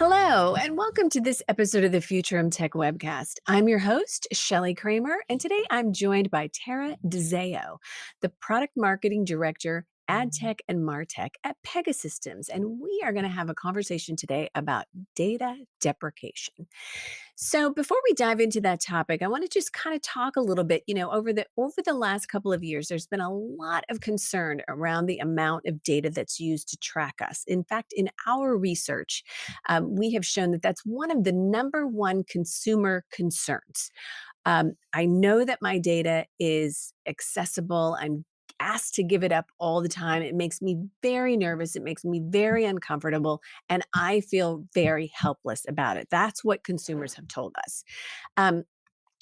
Hello, and welcome to this episode of the Futurum Tech Webcast. I'm your host, Shelly Kramer, and today I'm joined by Tara DeZeo, the Product Marketing Director, Ad Tech and MarTech at Pegasystems. And we are going to have a conversation today about data deprecation. So before we dive into that topic, I want to just kind of talk a little bit, over the last couple of years, there's been a lot of concern around the amount of data that's used to track us. In fact, in our research, we have shown that that's one of the number one consumer concerns. I know that my data is accessible. I'm asked to give it up all the time. It makes me very nervous. It makes me very uncomfortable. And I feel very helpless about it. That's what consumers have told us. Um,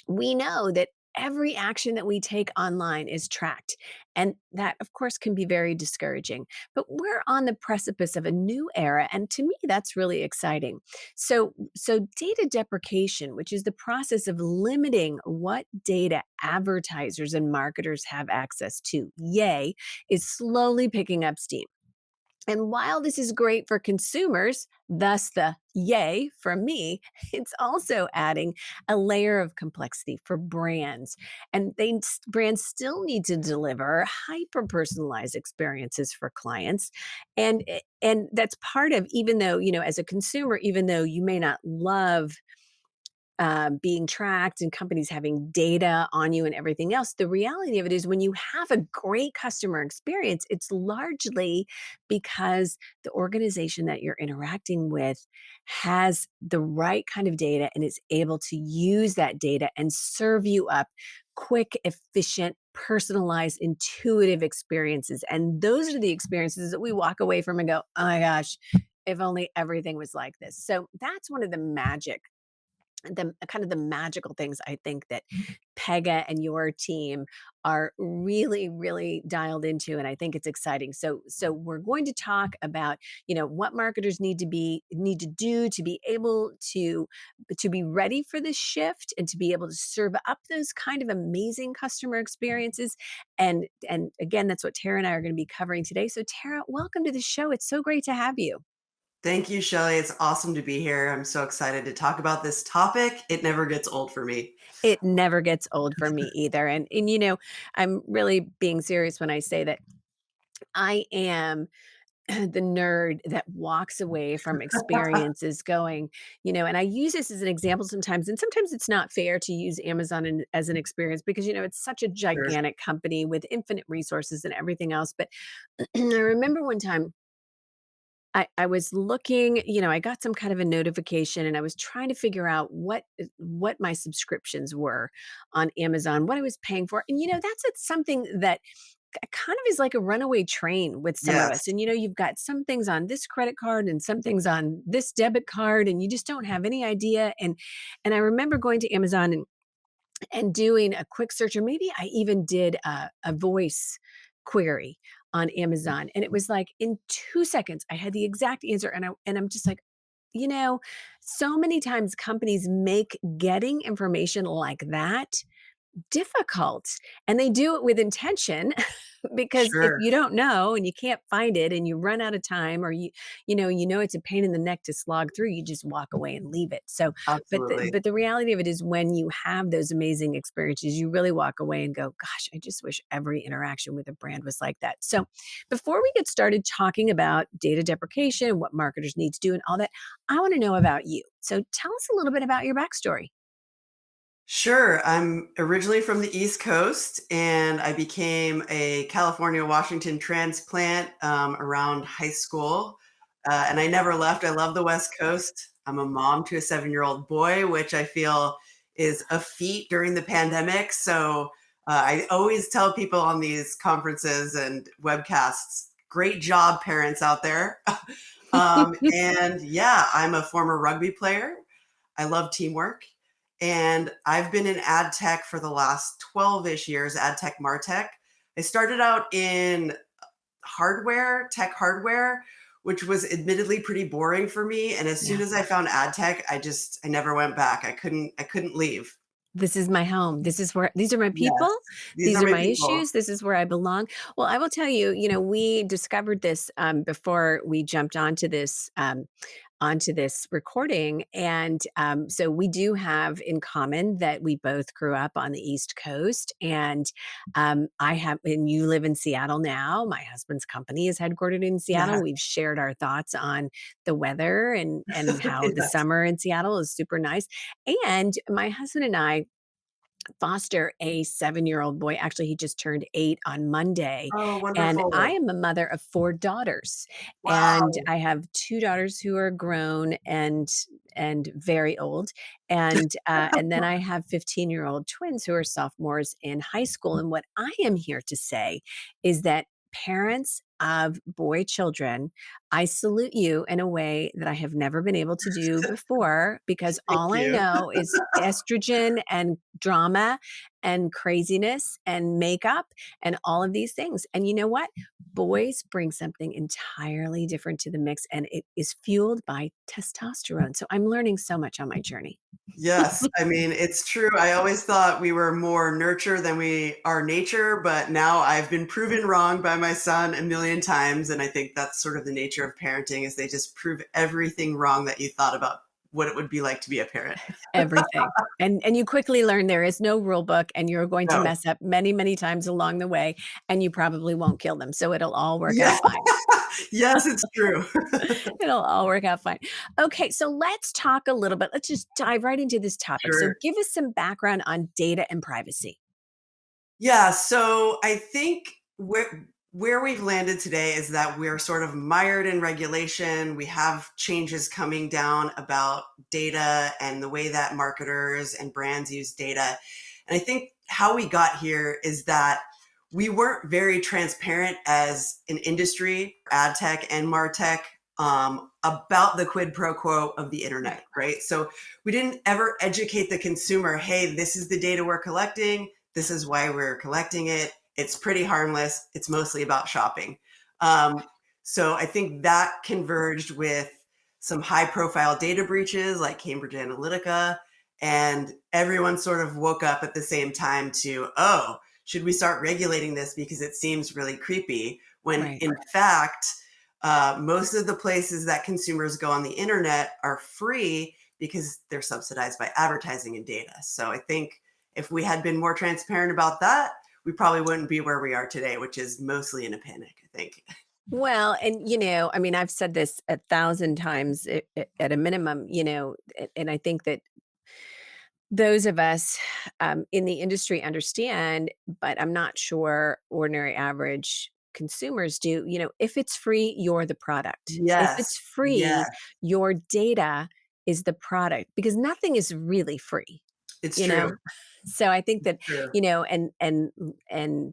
we know that every action that we take online is tracked. And that, of course, can be very discouraging. But we're on the precipice of a new era. And to me, that's really exciting. So data deprecation, which is the process of limiting what data advertisers and marketers have access to, yay, is slowly picking up steam. And while this is great for consumers, thus the yay from me, it's also adding a layer of complexity for brands. And brands still need to deliver hyper personalized experiences for clients. And that's part of, even though, as a consumer, even though you may not love being tracked and companies having data on you and everything else. The reality of it is when you have a great customer experience, it's largely because the organization that you're interacting with has the right kind of data and is able to use that data and serve you up quick, efficient, personalized, intuitive experiences. And those are the experiences that we walk away from and go, oh my gosh, if only everything was like this. So that's one of the magical things I think that Pega and your team are really, really dialed into, and I think it's exciting. So we're going to talk about, what marketers need to do to be able to be ready for this shift and to be able to serve up those kind of amazing customer experiences. And again, that's what Tara and I are going to be covering today. So Tara, welcome to the show. It's so great to have you. Thank you, Shelly. It's awesome to be here. I'm so excited to talk about this topic. It never gets old for me. It never gets old for me either. And I'm really being serious when I say that I am the nerd that walks away from experiences going, and I use this as an example sometimes, and sometimes it's not fair to use Amazon as an experience because, it's such a Sure. gigantic company with infinite resources and everything else. But I remember one time I was looking, I got some kind of a notification and I was trying to figure out what my subscriptions were on Amazon, what I was paying for. And that's something that kind of is like a runaway train with some of us. Yes. And you've got some things on this credit card and some things on this debit card and you just don't have any idea. And I remember going to Amazon and doing a quick search, or maybe I even did a voice query on Amazon, and it was like in 2 seconds I had the exact answer, and I'm just like, so many times companies make getting information like that difficult, and they do it with intention because if Sure. you don't know and you can't find it and you run out of time, or you know it's a pain in the neck to slog through, you just walk away and leave it. So Absolutely. but the reality of it is when you have those amazing experiences, you really walk away and go, gosh, I just wish every interaction with a brand was like that. So before we get started talking about data deprecation, what marketers need to do and all that, I want to know about you. So tell us a little bit about your backstory. Sure. I'm originally from the East Coast and I became a California, Washington transplant around high school. And I never left. I love the West Coast. I'm a mom to a 7-year-old boy, which I feel is a feat during the pandemic. So I always tell people on these conferences and webcasts, great job, parents out there. And yeah, I'm a former rugby player. I love teamwork. And I've been in ad tech for the last 12-ish years, ad tech, martech. I started out in tech hardware, which was admittedly pretty boring for me. And as soon Yeah. as I found ad tech, I never went back. I couldn't leave. This is my home. This is where these are my Yes. people. These These are are my my people. issues. This is where I belong. Well, I will tell you, we discovered this before we jumped onto this onto this recording. And so we do have in common that we both grew up on the East Coast. And and you live in Seattle now. My husband's company is headquartered in Yeah. Seattle. We've shared our thoughts on the weather and how the Yes. summer in Seattle is super nice. And my husband and I foster a 7-year-old boy. Actually, he just turned 8 on Monday, Oh, and I wonderful. am a mother of 4 daughters, and Wow. I have 2 daughters who are grown and very old, and then I have 15-year-old twins who are sophomores in high school, and what I am here to say is that parents of boy children, I salute you in a way that I have never been able to do before because Thank all I you. know is estrogen and drama and craziness and makeup and all of these things. And you know what? Boys bring something entirely different to the mix, and it is fueled by testosterone. So I'm learning so much on my journey. Yes, I mean, it's true. I always thought we were more nurture than we are nature, but now I've been proven wrong by my son a million times, and I think that's sort of the nature of parenting is they just prove everything wrong that you thought about what it would be like to be a parent. Everything. And you quickly learn there is no rule book, and you're going to No. mess up many, many times along the way, and you probably won't kill them. So it'll all work Yeah. out fine. Yes, it's true. It'll all work out fine. Okay, so let's talk a little bit. Let's just dive right into this topic. So Sure. give us some background on data and privacy. Yeah, so I think where we've landed today is that we're sort of mired in regulation. We have changes coming down about data and the way that marketers and brands use data. And I think how we got here is that we weren't very transparent as an industry, ad tech and martech, about the quid pro quo of the internet, Right. right? So we didn't ever educate the consumer, hey, this is the data we're collecting. This is why we're collecting it. It's pretty harmless. It's mostly about shopping. Um, so I think that converged with some high profile data breaches like Cambridge Analytica. And everyone sort of woke up at the same time to, oh, should we start regulating this because it seems really creepy? When Right. in fact, most of the places that consumers go on the internet are free because they're subsidized by advertising and data. So I think if we had been more transparent about that, we probably wouldn't be where we are today, which is mostly in a panic, I think. Well, and I mean, I've said this 1,000 times at a minimum, and I think that those of us in the industry understand, but I'm not sure ordinary average consumers do. If it's free, you're the product. If Yes. it's Yeah. free, your data is the product because nothing is really free, It's you true. know? So I think that, True. and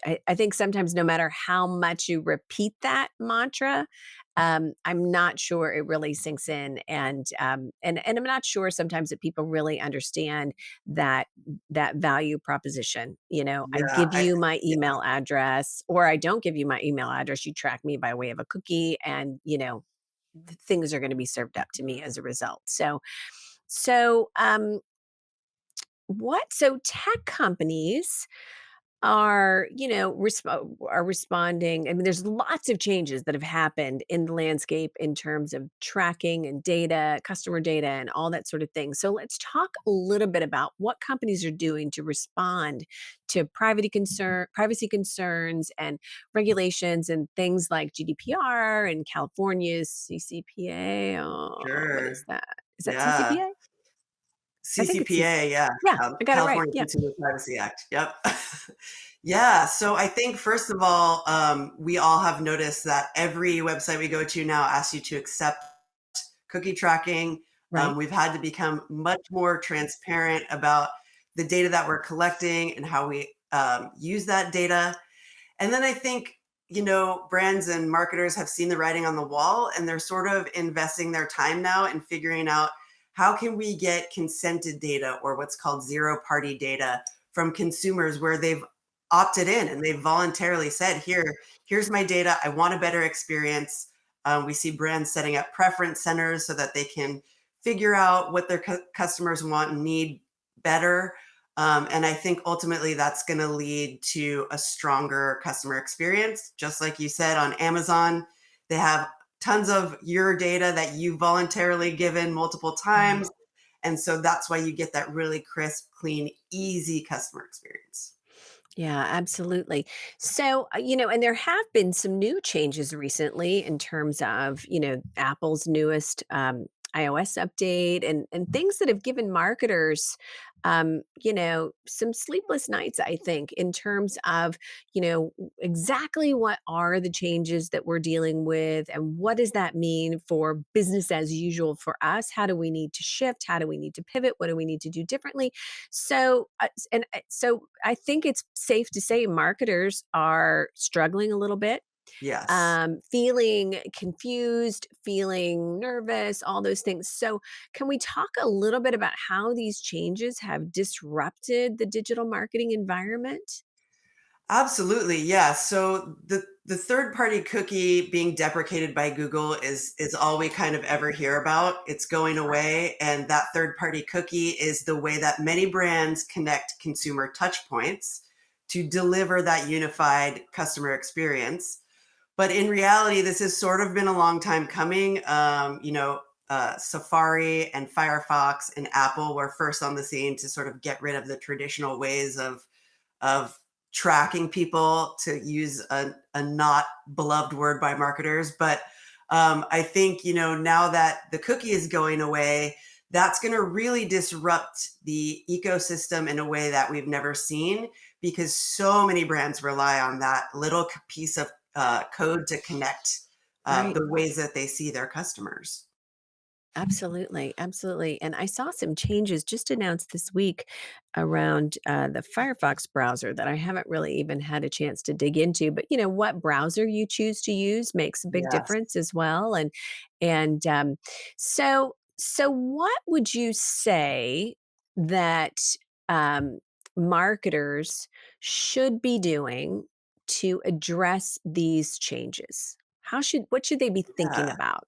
I think sometimes no matter how much you repeat that mantra, I'm not sure it really sinks in, and I'm not sure sometimes that people really understand that value proposition. I Yeah. give you my Yeah. email address, or I don't give you my email address. You track me by way of a cookie, and things are going to be served up to me as a result. So tech companies are responding. I mean, there's lots of changes that have happened in the landscape in terms of tracking and data, customer data, and all that sort of thing. So let's talk a little bit about what companies are doing to respond to privacy concerns and regulations and things like GDPR and California's CCPA. Oh, what is Sure. that? Is that Yeah. CCPA? I think it's CC. CCPA, yeah, Yeah, I got it right. California Yeah. Consumer Privacy Act. Yep. Yeah, so I think first of all, we all have noticed that every website we go to now asks you to accept cookie tracking. Right. We've had to become much more transparent about the data that we're collecting and how we use that data. And then I think, brands and marketers have seen the writing on the wall and they're sort of investing their time now in figuring out how can we get consented data or what's called zero party data from consumers where they've opted in and they've voluntarily said, here's my data. I want a better experience. We see brands setting up preference centers so that they can figure out what their customers want and need better. And I think ultimately that's going to lead to a stronger customer experience. Just like you said, on Amazon, they have tons of your data that you voluntarily given multiple Right. times. And so that's why you get that really crisp, clean, easy customer experience. Yeah, absolutely. So, and there have been some new changes recently in terms of, Apple's newest iOS update and things that have given marketers, some sleepless nights, I think, in terms of, exactly what are the changes that we're dealing with and what does that mean for business as usual for us? How do we need to shift? How do we need to pivot? What do we need to do differently? So I think it's safe to say marketers are struggling a little bit, Yes. feeling confused, feeling nervous, all those things. So, can we talk a little bit about how these changes have disrupted the digital marketing environment? Absolutely, yeah. So the third party cookie being deprecated by Google is all we kind of ever hear about. It's going away, and that third party cookie is the way that many brands connect consumer touch points to deliver that unified customer experience. But in reality, this has sort of been a long time coming. Safari and Firefox and Apple were first on the scene to sort of get rid of the traditional ways of tracking people, to use a not beloved word by marketers. But I think, now that the cookie is going away, that's going to really disrupt the ecosystem in a way that we've never seen, because so many brands rely on that little piece of code to connect Right. the ways that they see their customers. Absolutely, absolutely. And I saw some changes just announced this week around the Firefox browser that I haven't really even had a chance to dig into. But what browser you choose to use makes a big Yes. difference as well. And so what would you say that um, marketers should be doing to address these changes? What should they be thinking Yeah. about?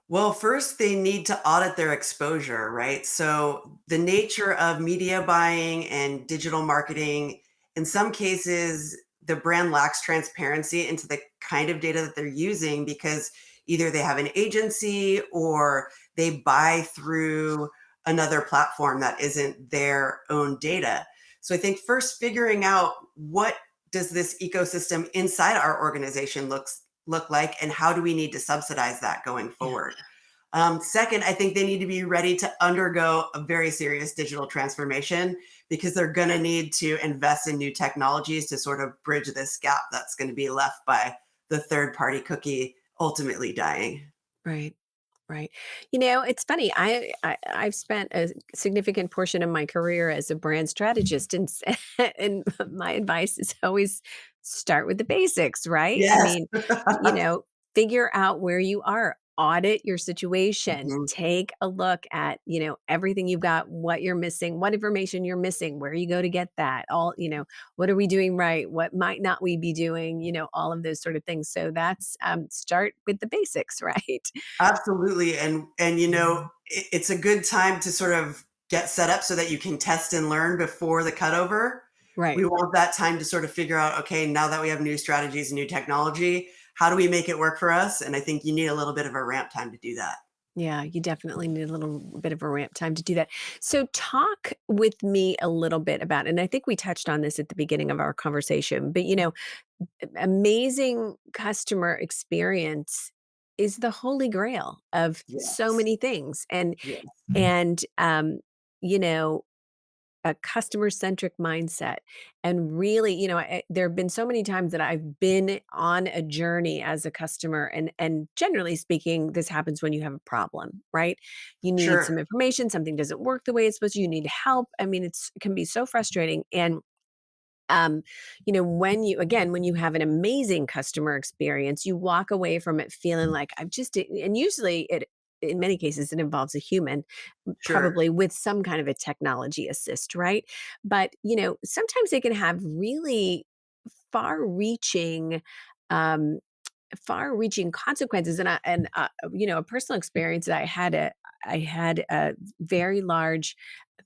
Well, first, they need to audit their exposure, right? So, the nature of media buying and digital marketing, in some cases, the brand lacks transparency into the kind of data that they're using, because either they have an agency or they buy through another platform that isn't their own data. So, I think first figuring out, what does this ecosystem inside our organization look like, and how do we need to subsidize that going Yeah. forward? Second, I think they need to be ready to undergo a very serious digital transformation, because they're going to need to invest in new technologies to sort of bridge this gap that's going to be left by the third party cookie ultimately dying. Right. Right. It's funny. I've spent a significant portion of my career as a brand strategist, and my advice is always start with the basics, right? I Yes. mean, you know, figure out where you are, audit your situation, Mhm. take a look at, everything you've got, what you're missing, what information you're missing, where you go to get that, what are we doing right? What might not we be doing? All of those sort of things. So that's start with the basics, right? Absolutely. And it's a good time to sort of get set up so that you can test and learn before the cutover. Right. We want that time to sort of figure out, okay, now that we have new strategies and new technology, how do we make it work for us? And I think you need a little bit of a ramp time to do that. Yeah, you definitely need a little bit of a ramp time to do that. So, talk with me a little bit about, and I think we touched on this at the beginning of our conversation, but amazing customer experience is the holy grail of so Yes. many things. And, Yes. and, um, you know, a customer centric mindset. And really, there have been so many times that I've been on a journey as a customer, and generally speaking, this happens when you have a problem, right? You need Sure. some information, something doesn't work the way it's supposed to, you need help. I mean, it can be so frustrating. And when you have an amazing customer experience, you walk away from it feeling like and usually in many cases it involves a human, Sure. probably with some kind of a technology assist, right? But sometimes they can have really far reaching um far reaching consequences. A personal experience that I had a very large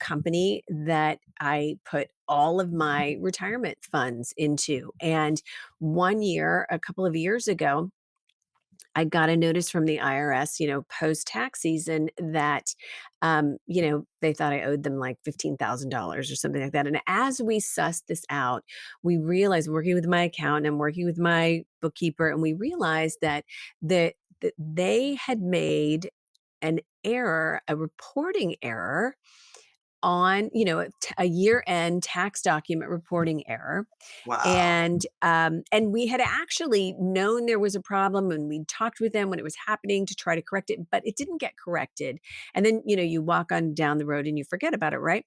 company that I put all of my retirement funds into. And one year, a couple of years ago, I got a notice from the IRS, post tax season that, they thought I owed them like $15,000 or something like that. And as we sussed this out, we realized, working with my accountant and working with my bookkeeper, and we realized that they had made an error, a reporting error on, a year-end tax document reporting error. Wow. And we had actually known there was a problem, and we talked with them when it was happening to try to correct it, but it didn't get corrected. And then, you walk on down the road and you forget about it, right?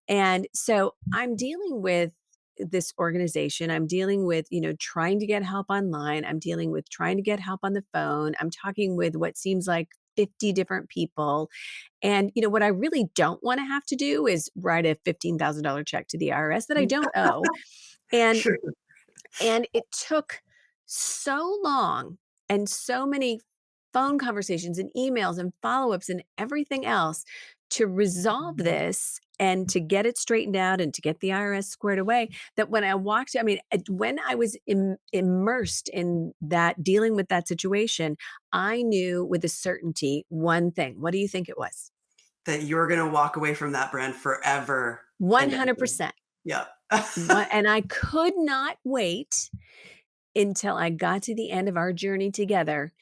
And so I'm dealing with this organization. I'm dealing with, trying to get help online. I'm dealing with trying to get help on the phone. I'm talking with what seems like 50 different people. And, what I really don't want to have to do is write a $15,000 check to the IRS that I don't owe. And Sure. and it took so long and so many phone conversations and emails and follow-ups and everything else to resolve this and to get it straightened out and to get the IRS squared away, that when I walked, I mean, when I was immersed in that, dealing with that situation, I knew with a certainty one thing. What do you think it was? That you're gonna walk away from that brand forever and ever. 100%. Yep. And I could not wait until I got to the end of our journey together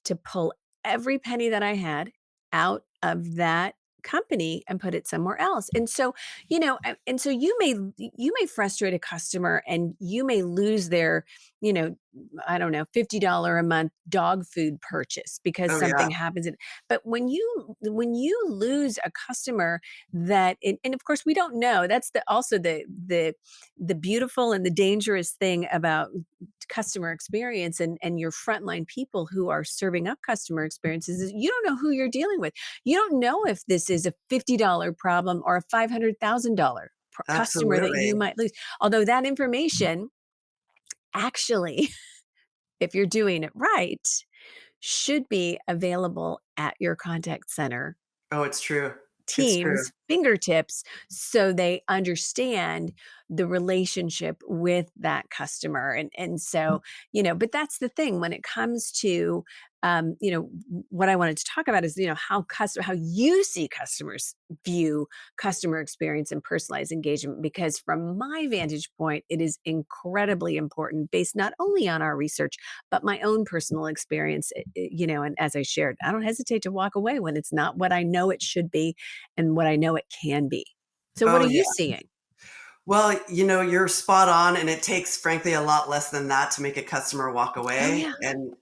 to pull every penny that I had out of that company and put it somewhere else. And so, and so you may frustrate a customer, and you may lose their, you know, I don't know, $50 a month dog food purchase because Oh, yeah. something happens. But when you lose a customer and of course we don't know, that's the beautiful and the dangerous thing about customer experience and your frontline people who are serving up customer experiences, is you don't know who you're dealing with. You don't know if this is a $50 problem or a $500,000 customer that you Absolutely. might lose. Although that information actually, if you're doing it right, should be available at your contact center Oh, it's true. It's true. team's fingertips, so they understand the relationship with that customer. And so, but that's the thing when it comes to, what I wanted to talk about is, how you see customers view customer experience and personalized engagement, because from my vantage point, it is incredibly important, based not only on our research, but my own personal experience. And as I shared, I don't hesitate to walk away when it's not what I know it should be and what I know it can be. So what Oh, are you yeah. seeing? Well, you're spot on, and it takes, frankly, a lot less than that to make a customer walk Oh, away. yeah.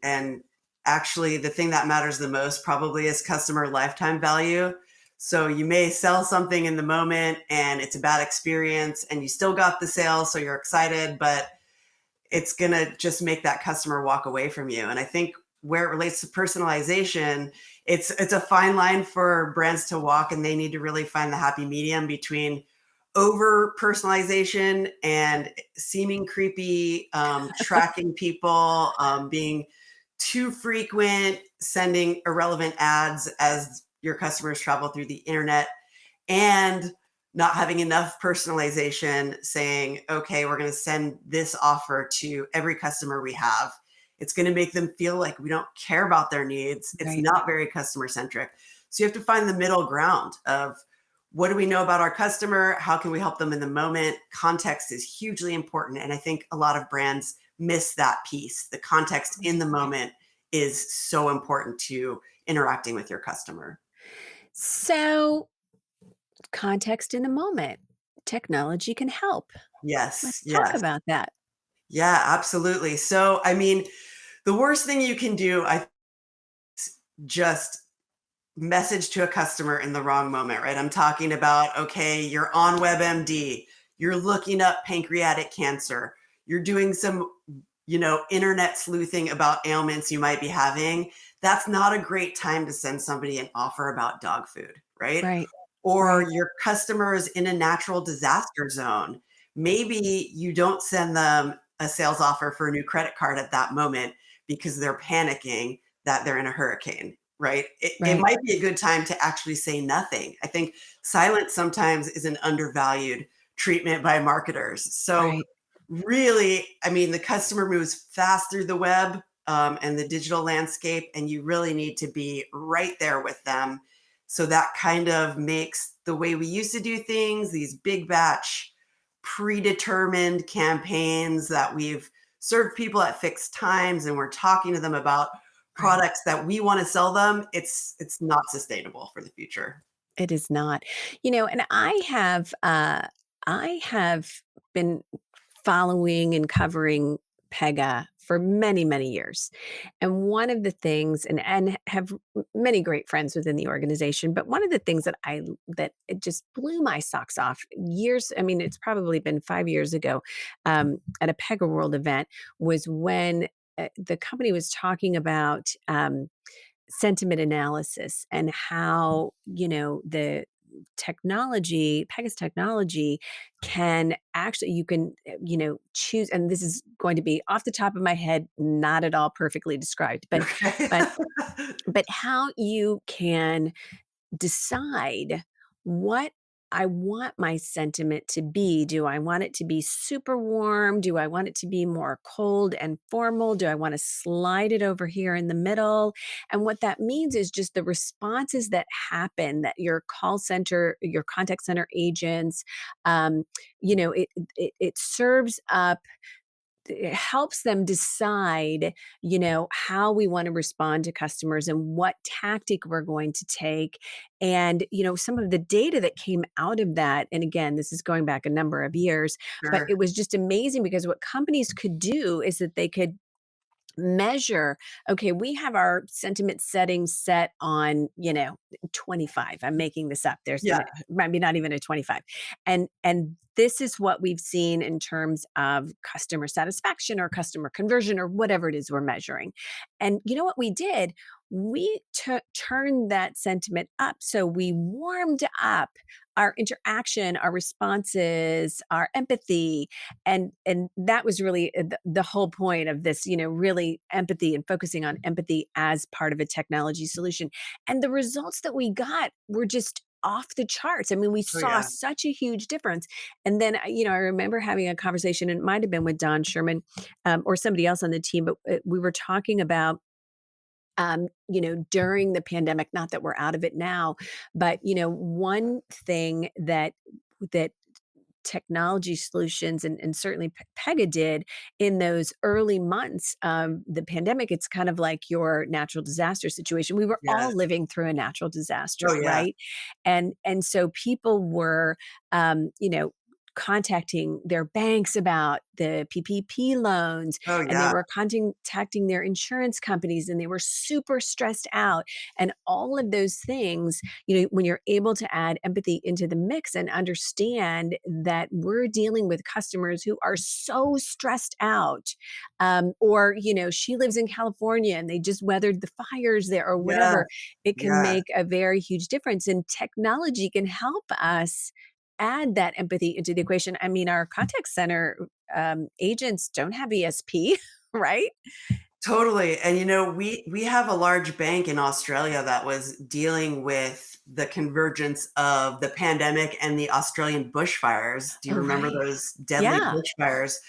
And actually, the thing that matters the most probably is customer lifetime value. So you may sell something in the moment and it's a bad experience, and you still got the sale, so you're excited, but it's gonna just make that customer walk away from you. And I think where it relates to personalization, it's a fine line for brands to walk, and they need to really find the happy medium between over personalization and seeming creepy, tracking people, being too frequent, sending irrelevant ads as your customers travel through the internet, and not having enough personalization, saying, okay, we're going to send this offer to every customer we have. It's going to make them feel like we don't care about their needs. It's Right. not very customer centric. So you have to find the middle ground of, what do we know about our customer? How can we help them in the moment? Context is hugely important. And I think a lot of brands miss that piece. The context in the moment is so important to interacting with your customer. So, context in the moment. Technology can help. Yes, Let's talk yes. about that. Yeah, absolutely. So, I mean, the worst thing you can do, I just message to a customer in the wrong moment, right? I'm talking about, okay, you're on WebMD, you're looking up pancreatic cancer, you're doing some, internet sleuthing about ailments you might be having. That's not a great time to send somebody an offer about dog food, right? Right. Or Right. your customer is in a natural disaster zone. Maybe you don't send them a sales offer for a new credit card at that moment because they're panicking that they're in a hurricane, right? It Right. might be a good time to actually say nothing. I think silence sometimes is an undervalued treatment by marketers. So, Right. really, I mean, the customer moves fast through the web. and the digital landscape, and you really need to be right there with them. So that kind of makes the way we used to do things, these big batch, predetermined campaigns that we've served people at fixed times, and we're talking to them about Right. products that we want to sell them. It's not sustainable for the future. It is not. And I have been following and covering Pega for many, many years. And one of the things and have many great friends within the organization, but one of the things that it just blew my socks off years, I mean, it's probably been 5 years ago, at a Pega World event was when the company was talking about sentiment analysis and how the technology Pega's technology can actually you can choose, and this is going to be off the top of my head, not at all perfectly described, Okay. but but how you can decide what I want my sentiment to be. Do I want it to be super warm? Do I want it to be more cold and formal? Do I want to slide it over here in the middle? And what that means is just the responses that happen that your call center, your contact center agents, um, it serves up, it helps them decide, how we want to respond to customers and what tactic we're going to take. And, some of the data that came out of that, and again, this is going back a number of years, but Sure. it was just amazing because what companies could do is that they could measure, okay, we have our sentiment settings set on 25. I'm making this up. There's Yeah. maybe not even a 25. And this is what we've seen in terms of customer satisfaction or customer conversion or whatever it is we're measuring. And you know what we did, we turned that sentiment up, so we warmed up our interaction, our responses, our empathy, and that was really the whole point of this, really empathy and focusing on empathy as part of a technology solution. And the results that we got were just off the charts. I mean, we Oh, saw yeah. such a huge difference. And then, I remember having a conversation, and it might have been with Don Sherman, or somebody else on the team, but we were talking about during the pandemic, not that we're out of it now, but one thing that technology solutions and certainly Pega did in those early months of the pandemic. It's kind of like your natural disaster situation. We were all Yes. living through a natural Oh, disaster, yeah. right? And so people were, contacting their banks about the PPP loans, Oh, and they yeah. were contacting their insurance companies, and they were super stressed out, and all of those things. When you're able to add empathy into the mix and understand that we're dealing with customers who are so stressed out, or she lives in California and they just weathered the fires there or Yes. whatever, it can Yes. make a very huge difference. And technology can help us add that empathy into the equation. I mean, our contact center agents don't have ESP, right? Totally. And we have a large bank in Australia that was dealing with the convergence of the pandemic and the Australian bushfires. Do you Oh, remember right. those deadly Yeah. bushfires?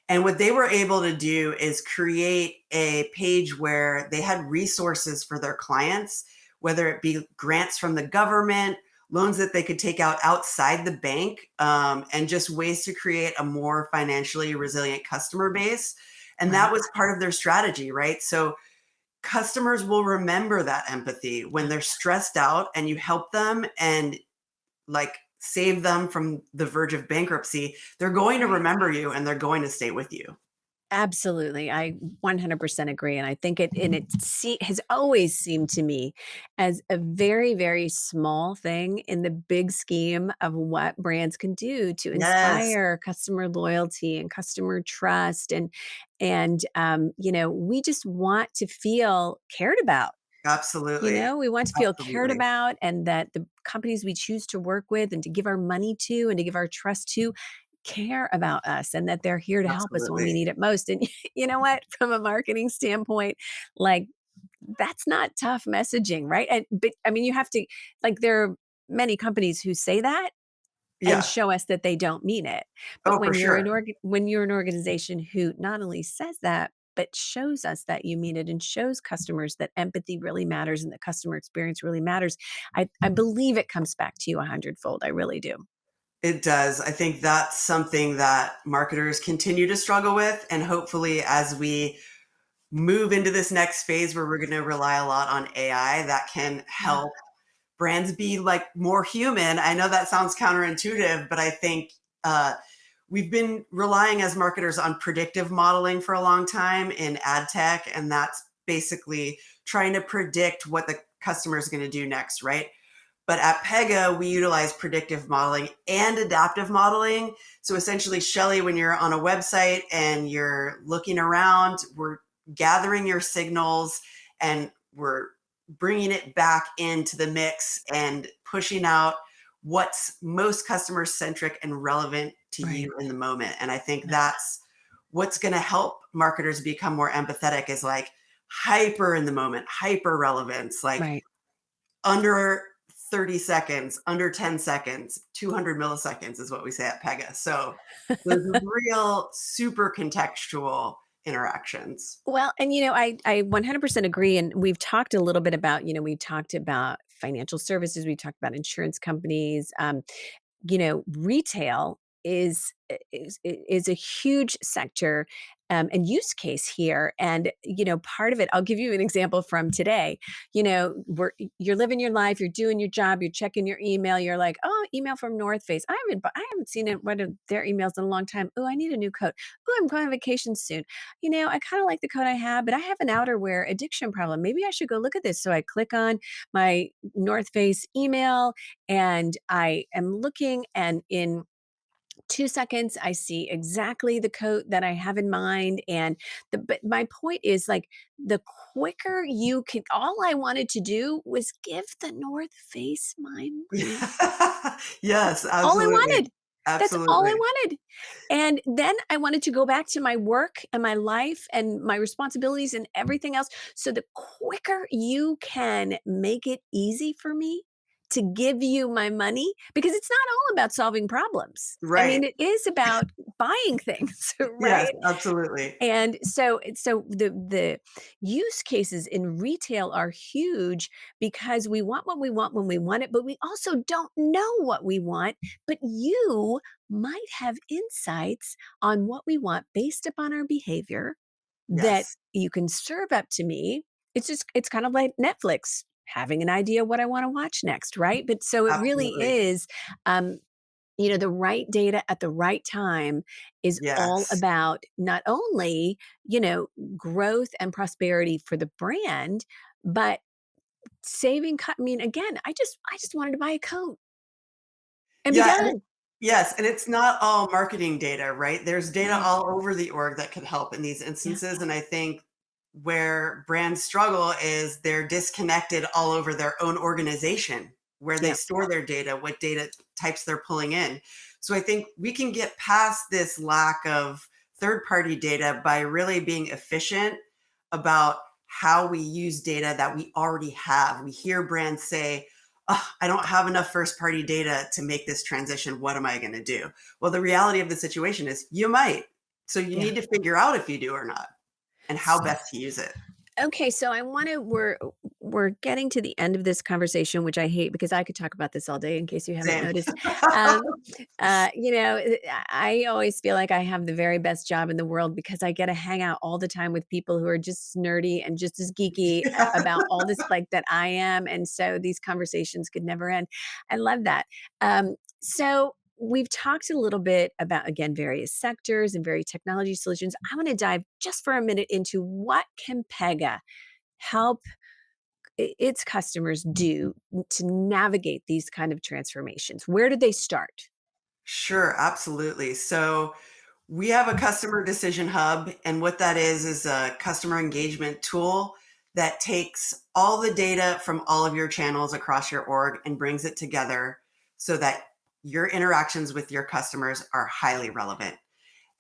And what they were able to do is create a page where they had resources for their clients, whether it be grants from the government, loans that they could take out outside the bank, and just ways to create a more financially resilient customer base. And that Right. was part of their strategy, right? So customers will remember that empathy when they're stressed out and you help them and like save them from the verge of bankruptcy. They're going to Right. remember you and they're going to stay with you. Absolutely. I 100% agree. And I think has always seemed to me as a very, very small thing in the big scheme of what brands can do to Yes, inspire customer loyalty and customer trust. And we just want to feel cared about. absolutely. We want to feel cared Absolutely. about, and that the companies we choose to work with and to give our money to and to give our trust to care about us, and that they're here to help us when we Absolutely. need it most. And you know what? From a marketing standpoint, like, that's not tough messaging, right? But I mean, you have to, like, there are many companies who say that and Yeah. show us that they don't mean it. But Oh, for sure. when you're an organization who not only says that, but shows us that you mean it and shows customers that empathy really matters and the customer experience really matters, I believe it comes back to you a hundredfold. I really do. It does. I think that's something that marketers continue to struggle with. And hopefully, as we move into this next phase where we're going to rely a lot on AI, that can Yeah. help brands be like more human. I know that sounds counterintuitive, but I think we've been relying as marketers on predictive modeling for a long time in ad tech, and that's basically trying to predict what the customer is going to do next, right? But at Pega, we utilize predictive modeling and adaptive modeling. So essentially, Shelly, when you're on a website and you're looking around, we're gathering your signals and we're bringing it back into the mix and pushing out what's most customer centric and relevant to Right. you in the moment. And I think Yeah. that's what's going to help marketers become more empathetic, is like hyper in the moment, hyper relevance, like Right. under 30 seconds, under 10 seconds, 200 milliseconds is what we say at Pega. So those real super contextual interactions. Well, and I 100% agree. And we've talked a little bit about, we talked about financial services, we talked about insurance companies. Retail is a huge sector, and use case here. And part of it, I'll give you an example from today. You're living your life, you're doing your job, you're checking your email, you're like, oh, email from North Face. I haven't seen one of their emails in a long time. Oh, I need a new coat. Oh, I'm going on vacation soon. I kind of like the coat I have, but I have an outerwear addiction problem. Maybe I should go look at this. So I click on my North Face email and I am looking, and in 2 seconds, I see exactly the coat that I have in mind. And but my point is, like, the quicker you can, all I wanted to do was give the North Face my money. Yes, All I absolutely. wanted. That's all I Absolutely. wanted. And then I wanted to go back to my work and my life and my responsibilities and everything else. So the quicker you can make it easy for me to give you my money, because it's not all about solving problems. I mean, Right. it is about buying things, Yes, right? absolutely. And so the use cases in retail are huge because we want what we want when we want it, but we also don't know what we want. But you might have insights on what we want based upon our behavior that Yes, you can serve up to me. It's kind of like Netflix having an idea what I want to watch next, right? But so it really absolutely. is, um, the right data at the right time is all Yes. about not only, growth and prosperity for the brand, but I mean, again, I just wanted to buy a coat and be Yeah, done. yes, and it's not all marketing data, right? There's data Right. all over the org that could help in these Yeah. instances, and I think where brands struggle is they're disconnected all over their own organization, where they Yeah. store their data, what data types they're pulling in. So I think we can get past this lack of third-party data by really being efficient about how we use data that we already have. We hear brands say, "Oh, I don't have enough first party data to make this transition. What am I going to do?" Well, the reality of the situation is you might. So you Yeah. need to figure out if you do or not and how best to use it. Okay, so I want to we're getting to the end of this conversation, which I hate because I could talk about this all day in case you haven't Same. noticed. Um, I always feel like I have the very best job in the world because I get to hang out all the time with people who are just nerdy and just as geeky Yeah. about all this like that I am, and so these conversations could never end. I love that. So we've talked a little bit about, again, various sectors and various technology solutions. I want to dive just for a minute into what can Pega help its customers do to navigate these kind of transformations. Where do they start? Sure, absolutely. So we have a customer decision hub, and what that is a customer engagement tool that takes all the data from all of your channels across your org and brings it together so that your interactions with your customers are highly relevant.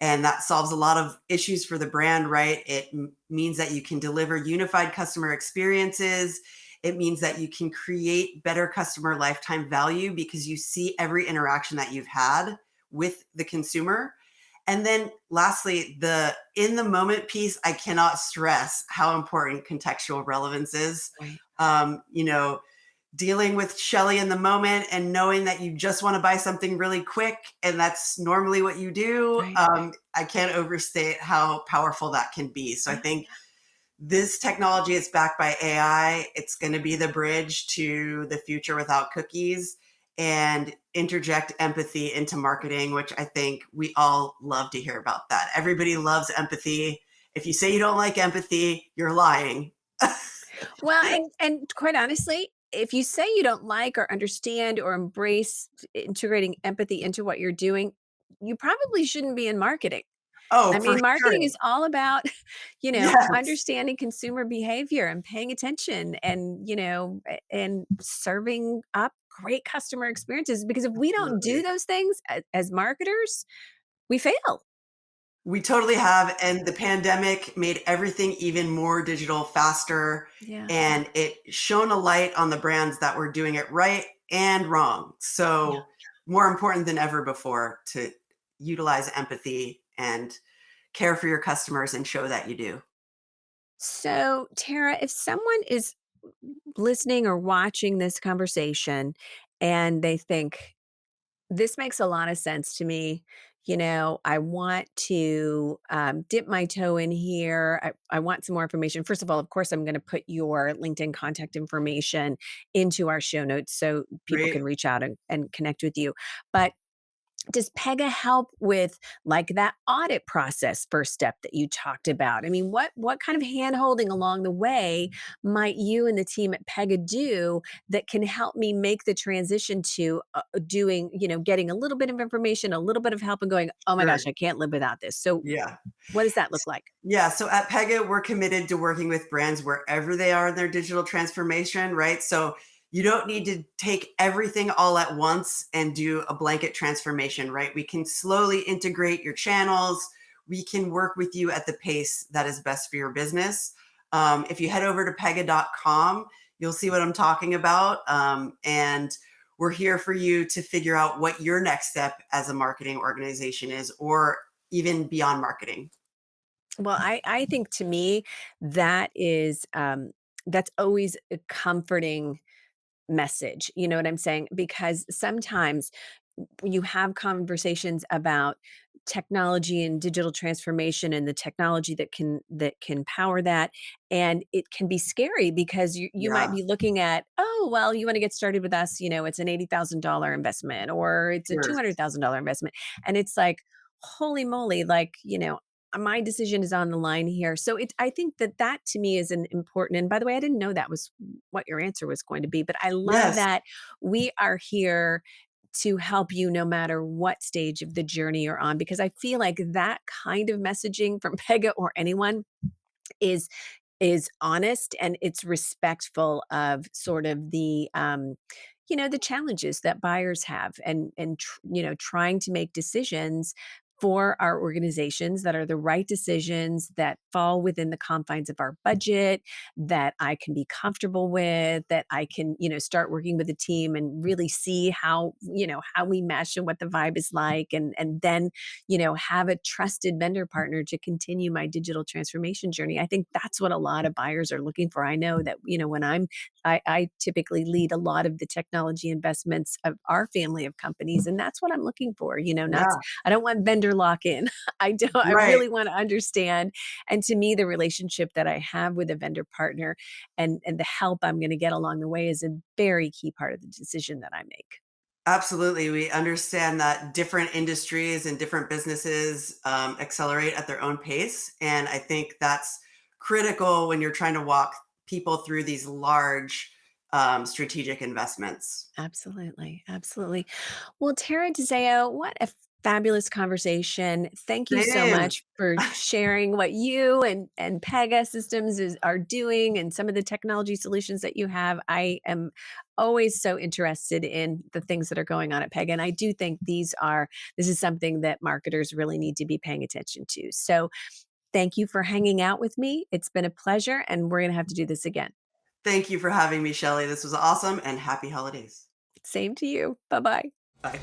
And that solves a lot of issues for the brand, right? It means that you can deliver unified customer experiences. It means that you can create better customer lifetime value because you see every interaction that you've had with the consumer. And then lastly, the in the moment piece, I cannot stress how important contextual relevance is. Right. You know, dealing with Shelly in the moment and knowing that you just want to buy something really quick and that's normally what you do. Right. I can't overstate how powerful that can be. So I Yeah. think this technology is backed by AI. It's going to be the bridge to the future without cookies and interject empathy into marketing, which I think we all love to hear about that. Everybody loves empathy. If you say you don't like empathy, you're lying. Well, and quite honestly, if you say you don't like or understand or embrace integrating empathy into what you're doing, you probably shouldn't be in marketing. Oh, I for mean, marketing sure. is all about, Yes, understanding consumer behavior and paying attention and, and serving up great customer experiences because if we don't do absolutely. those things as marketers, we fail. We totally have, and the pandemic made everything even more digital, faster, Yeah. and it shone a light on the brands that were doing it right and wrong. Yeah. So, more important than ever before to utilize empathy and care for your customers and show that you do. So, Tara, if someone is listening or watching this conversation and they think, this makes a lot of sense to me. I want to dip my toe in here. I want some more information. First of all, of course, I'm going to put your LinkedIn contact information into our show notes so people Great. can reach out and connect with you. But does Pega help with like that audit process first step that you talked about? I mean, what kind of hand-holding along the way might you and the team at Pega do that can help me make the transition to doing, getting a little bit of information, a little bit of help and going, "Oh my gosh, Sure. I can't live without this." So Yeah. what does that look like? Yeah, so at Pega, we're committed to working with brands wherever they are in their digital transformation, right? So you don't need to take everything all at once and do a blanket transformation, right? We can slowly integrate your channels. We can work with you at the pace that is best for your business. If you head over to pega.com, you'll see what I'm talking about. And we're here for you to figure out what your next step as a marketing organization is, or even beyond marketing. Well, I think to me that is that's always a comforting message. You know what I'm saying? Because sometimes you have conversations about technology and digital transformation and the technology that can power that, and it can be scary because you might Yeah. be looking at, oh well, you want to get started with us, it's an $80,000 investment or it's a Sure. $200,000 investment, and it's like, holy moly, like, my decision is on the line here. So I think that to me is an important, and by the way, I didn't know that was what your answer was going to be, but I love Yes. that we are here to help you no matter what stage of the journey you're on, because I feel like that kind of messaging from Pega or anyone is is honest and it's respectful of sort of the challenges that buyers have, and trying to make decisions for our organizations that are the right decisions that fall within the confines of our budget, that I can be comfortable with, that I can, start working with the team and really see how we mesh and what the vibe is like, and then, have a trusted vendor partner to continue my digital transformation journey. I think that's what a lot of buyers are looking for. I know that, when I typically lead a lot of the technology investments of our family of companies, and that's what I'm looking for. Not Yeah. I don't want vendor lock in. I don't. I Right. really want to understand, and to me, the relationship that I have with a vendor partner and the help I'm going to get along the way is a very key part of the decision that I make. Absolutely. We understand that different industries and different businesses accelerate at their own pace. And I think that's critical when you're trying to walk people through these large strategic investments. Absolutely, absolutely. Well, Tara DeZeo, what a fabulous conversation. Thank you so Same. much for sharing what you and Pegasystems are doing and some of the technology solutions that you have. I am always so interested in the things that are going on at Pega. And I do think this is something that marketers really need to be paying attention to. So thank you for hanging out with me. It's been a pleasure, and we're going to have to do this again. Thank you for having me, Shelly. This was awesome and happy holidays. Same to you. Bye bye. Bye.